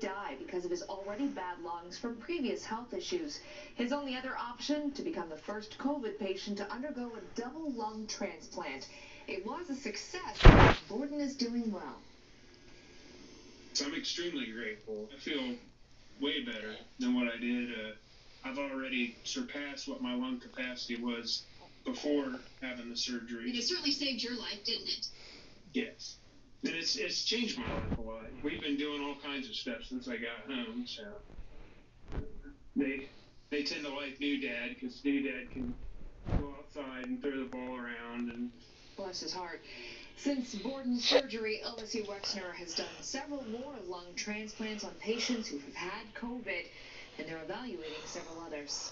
Die because of his already bad lungs from previous health issues. His only other option, to become the first COVID patient to undergo a double lung transplant. It was a success. Borden is doing well. I'm extremely grateful. I feel way better than what I did. I've already surpassed what my lung capacity was before having the surgery. And it certainly saved your life, didn't it? Yes. And it's changed my life a lot. We've been doing all kinds of stuff since I got home, so they tend to like new dad because new dad can go outside and throw the ball around. And bless his heart. Since Borden's surgery, OSU Wexner has done several more lung transplants on patients who have had COVID, and they're evaluating several others.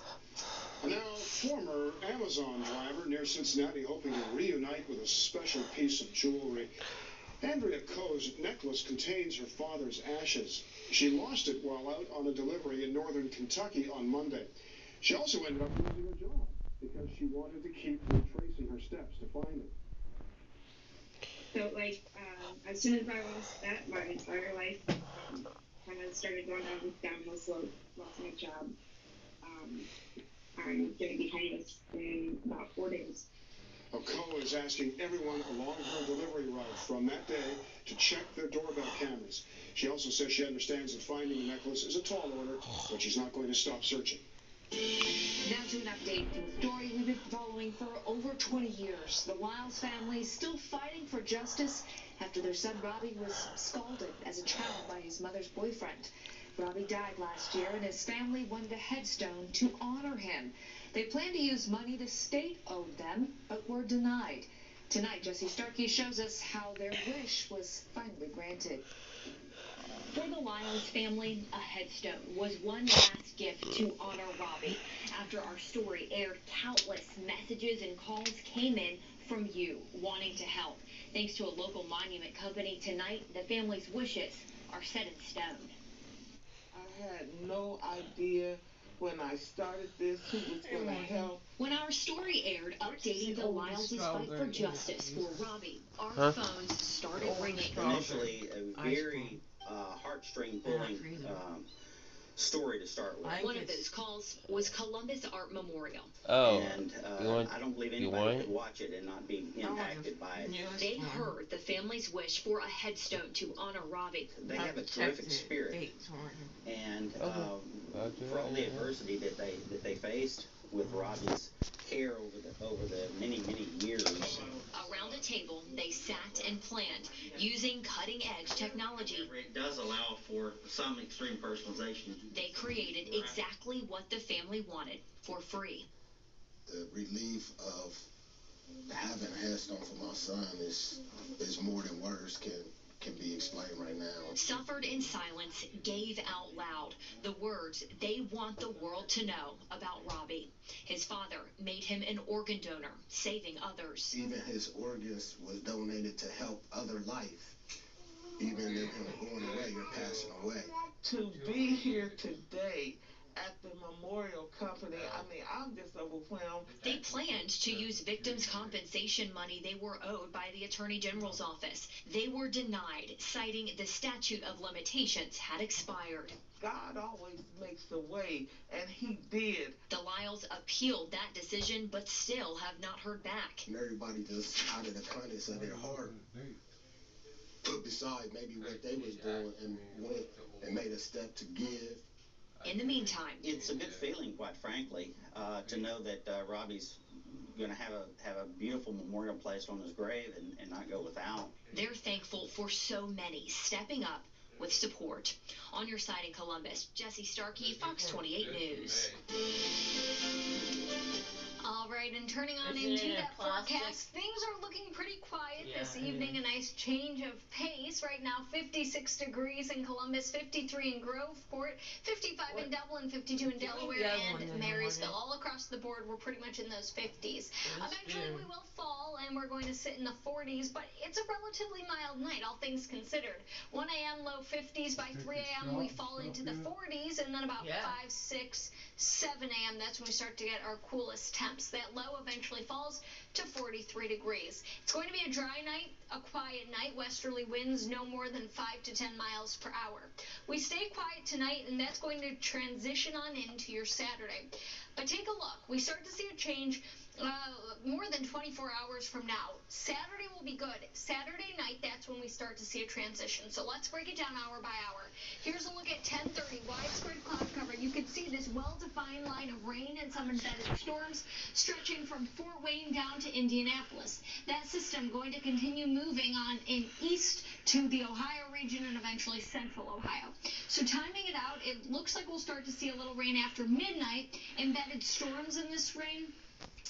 Now, former Amazon driver near Cincinnati hoping to reunite with a special piece of jewelry. Andrea Coe's necklace contains her father's ashes. She lost it while out on a delivery in northern Kentucky on Monday. She also ended up losing her job because she wanted to keep retracing her steps to find it. So, as soon as I lost that, my entire life kind of started going downhill slope. Lost my job. I'm going to be homeless in about 4 days. Coe is asking everyone along her delivery route from that day to check their doorbell cameras. She also says she understands that finding the necklace is a tall order, but she's not going to stop searching. Now to an update from a story we've been following for over 20 years. The Wiles family still fighting for justice after their son Robbie was scalded as a child by his mother's boyfriend. Robbie died last year, and his family wanted a headstone to honor him. They planned to use money the state owed them, but were denied. Tonight, Jesse Starkey shows us how their wish was finally granted. For the Wiles family, a headstone was one last gift to honor Robbie. After our story aired, countless messages and calls came in from you wanting to help. Thanks to a local monument company, tonight the family's wishes are set in stone. I had no idea when I started this who was going to help. When our story aired updating the Wiles' fight for justice for Robbie, our phones started ringing. Initially, a very heartstring pulling story to start with. One of those calls was Columbus Art Memorial. Oh, and I don't believe anybody could watch it and not be impacted by it. They heard the family's wish for a headstone to honor Robbie. They have a terrific spirit, and for all the adversity that they faced with Robbie's care over the many years. Around a table, they sat and planned using cutting-edge technology. It does allow for some extreme personalization. They created exactly what the family wanted for free. The relief of having a headstone for my son is more than words can be explained right now. Suffered in silence, gave out loud the words they want the world to know about Robbie. His father made him an organ donor, saving others. Even his organs was donated to help other life. Even if him going away, you're passing away. To be here today at the memorial company, I'm just overwhelmed. They planned to use victims' compensation money they were owed by the Attorney General's office. They were denied, citing the statute of limitations had expired. God always makes a way, and he did. The Wiles appealed that decision, but still have not heard back. And everybody just out of the kindness of their heart put beside maybe what they was doing and went and made a step to give. In the meantime, it's a good feeling, quite frankly, to know that Robbie's going to have a beautiful memorial placed on his grave and not go without. They're thankful for so many stepping up with support. On your side in Columbus, Jesse Starkey, Fox 28 News. All right, and turning on into that forecast, things are looking pretty quiet this evening. A nice change of pace. Right now, 56 degrees in Columbus, 53 in Groveport, 55 in Dublin, 52 in Delaware, and Marysville. All across the board, we're pretty much in those 50s. Eventually, we will fall, and we're going to sit in the 40s, but it's a relatively mild night, all things considered. 1 a.m., low 50s. By 3 a.m., we fall into the 40s, and then about 5, 6, 7 a.m., that's when we start to get our coolest temps there. That low eventually falls to 43 degrees. It's going to be a dry night, a quiet night. Westerly winds no more than 5 to 10 miles per hour. We stay quiet tonight, and that's going to transition on into your Saturday. But take a look. We start to see a change more than 24 hours from now. Saturday will be good. Saturday night, that's when we start to see a transition. So let's break it down hour by hour. Here's a look at 10:30. Widespread cloud cover. You can see this well-defined line of rain and some embedded storms stretching from Fort Wayne down to Indianapolis. That system going to continue moving on in east to the Ohio region and eventually central Ohio. So timing it out, it looks like we'll start to see a little rain after midnight. Embedded storms in this rain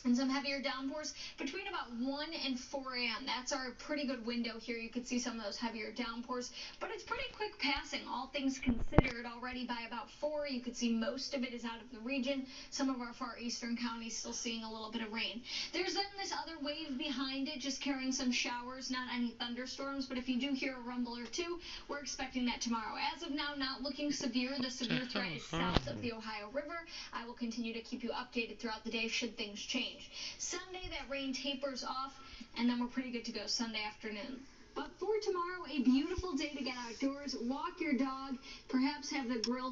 and some heavier downpours between about 1 and 4 a.m. That's our pretty good window here. You can see some of those heavier downpours, but it's pretty quick passing, all things considered. Already by about 4, you could see most of it is out of the region. Some of our far eastern counties still seeing a little bit of rain. There's then this other wave behind it, just carrying some showers, not any thunderstorms, but if you do hear a rumble or two, we're expecting that tomorrow. As of now, not looking severe. The severe threat is south of the Ohio River. I will continue to keep you updated throughout the day should things change. Sunday, that rain tapers off, and then we're pretty good to go Sunday afternoon. But for tomorrow, a beautiful day to get outdoors, walk your dog, perhaps have the grill